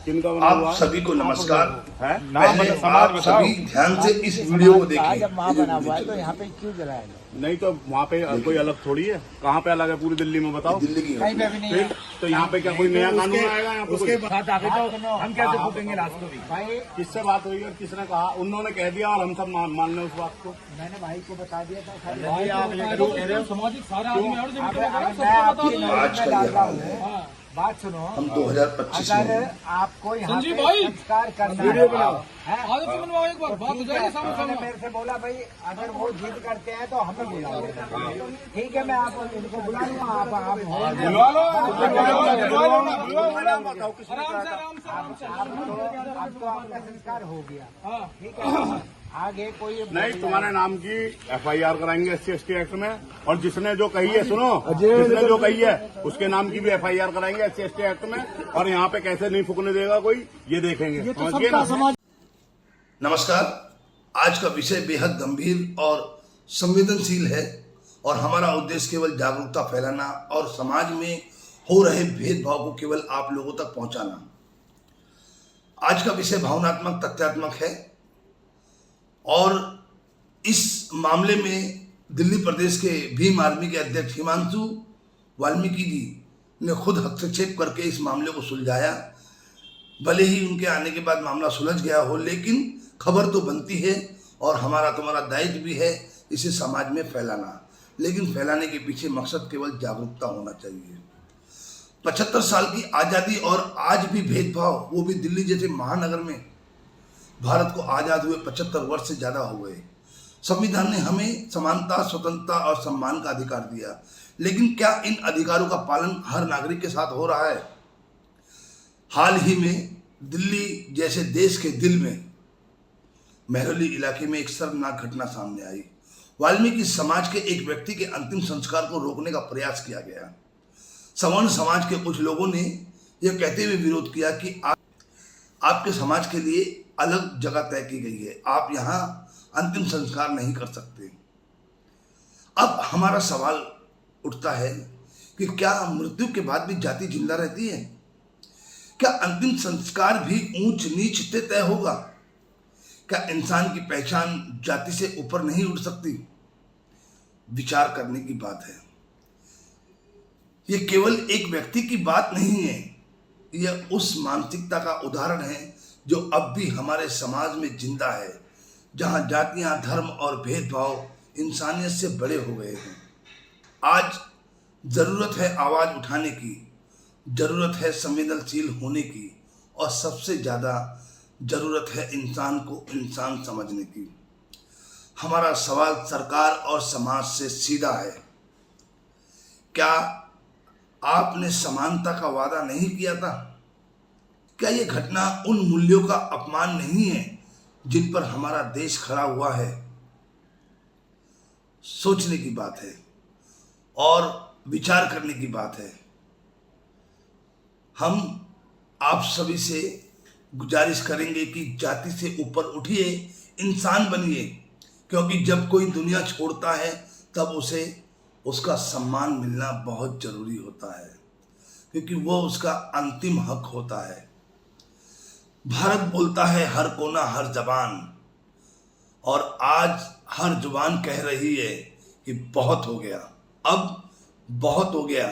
किनका बना हुआ आप सभी को नमस्कार। पहले आप सभी ध्यान से इस वीडियो को देखिए। जब वहाँ बना हुआ है तो यहाँ पे क्यों जलाएगा? नहीं तो वहाँ पे कोई अलग थोड़ी है। कहाँ पे अलग है पूरी दिल्ली में बताओ? दिल्ली की कहीं पे भी नहीं है। फिर तो यहाँ पे क्या कोई नया कानून आएगा? यहाँ पे उसके कोई? बाद आगे तो हम कैसे फूटेंगे लास्ट को भी? भाई किससे बात हुई और किसने कहा? उन्होंने कह दिया और हम सब मान लें उस बात को। मैंने भाई को बता दिया था खाली भाई आप ये कह रहे हो सामाजिक सारे आदमी और अब जो मैं आपकी नॉलेज में डाल रहा हूँ। हाँ। बात सुनो, हम 2025 अगर में आपको यहाँ संजीव पे भाई, संस्कार करना वीडियो है, बनाओ। हैं? आज तो बनवाओ एक बार बात हो ठीक जाएगी है, सामने उन्होंने सामने। मेरे से बोला भाई अगर वो जिद करते हैं तो हमें बुलाओ। ठीक है, मैं आप इनको बुला लूंगा। आप बुलवा लो आराम से अब तो आपका संस्कार हो गया। हाँ। ठीक है, आगे कोई नहीं, तुम्हारे नाम की FIR कराएंगे SC/ST एक्ट में। और जिसने जो कही है, सुनो, जिसने जो कही है उसके नाम की भी FIR कराएंगे SC/ST एक्ट में। और यहाँ पे कैसे नहीं फूकने देगा कोई, ये देखेंगे। समझिए ना? नमस्कार। आज का विषय बेहद गंभीर और संवेदनशील है और हमारा उद्देश्य केवल जागरूकता फैलाना और समाज में हो रहे भेदभाव को केवल आप लोगों तक पहुंचाना। आज का विषय भावनात्मक तथ्यात्मक है और इस मामले में दिल्ली प्रदेश के भीम आर्मी के अध्यक्ष हिमांशु वाल्मीकि जी ने खुद हस्तक्षेप करके इस मामले को सुलझाया। भले ही उनके आने के बाद मामला सुलझ गया हो, लेकिन खबर तो बनती है और हमारा तुम्हारा दायित्व भी है इसे समाज में फैलाना। लेकिन फैलाने के पीछे मकसद केवल जागरूकता होना चाहिए। 75 साल की आज़ादी और आज भी भेदभाव, वो भी दिल्ली जैसे महानगर में। भारत को आज़ाद हुए 75 वर्ष से ज़्यादा हो गए। संविधान ने हमें समानता, स्वतंत्रता और सम्मान का अधिकार दिया, लेकिन क्या इन अधिकारों का पालन हर नागरिक के साथ हो रहा है? हाल ही में दिल्ली जैसे देश के दिल में मेहरौली इलाके में एक शर्मनाक घटना सामने आई। वाल्मीकि समाज के एक व्यक्ति के अंतिम संस्कार को रोकने का प्रयास किया गया। सवर्ण समाज के कुछ लोगों ने यह कहते हुए विरोध किया कि आपके समाज के लिए अलग जगह तय की गई है, आप यहाँ अंतिम संस्कार नहीं कर सकते। अब हमारा सवाल उठता है कि क्या मृत्यु के बाद भी जाति जिंदा रहती है? क्या अंतिम संस्कार भी ऊंच नीच से तय होगा? क्या इंसान की पहचान जाति से ऊपर नहीं उठ सकती? विचार करने की बात है। यह केवल एक व्यक्ति की बात नहीं है, यह उस मानसिकता का उदाहरण है जो अब भी हमारे समाज में जिंदा है, जहां जातियां, धर्म और भेदभाव इंसानियत से बड़े हो गए हैं। आज जरूरत है आवाज उठाने की, जरूरत है संवेदनशील होने की और सबसे ज्यादा जरूरत है इंसान को इंसान समझने की। हमारा सवाल सरकार और समाज से सीधा है। क्या आपने समानता का वादा नहीं किया था? क्या यह घटना उन मूल्यों का अपमान नहीं है जिन पर हमारा देश खड़ा हुआ है? सोचने की बात है और विचार करने की बात है। हम आप सभी से गुजारिश करेंगे कि जाति से ऊपर उठिए, इंसान बनिए, क्योंकि जब कोई दुनिया छोड़ता है तब उसे उसका सम्मान मिलना बहुत जरूरी होता है, क्योंकि वो उसका अंतिम हक होता है। भारत बोलता है हर कोना हर जबान, और आज हर जुबान कह रही है कि बहुत हो गया, अब बहुत हो गया।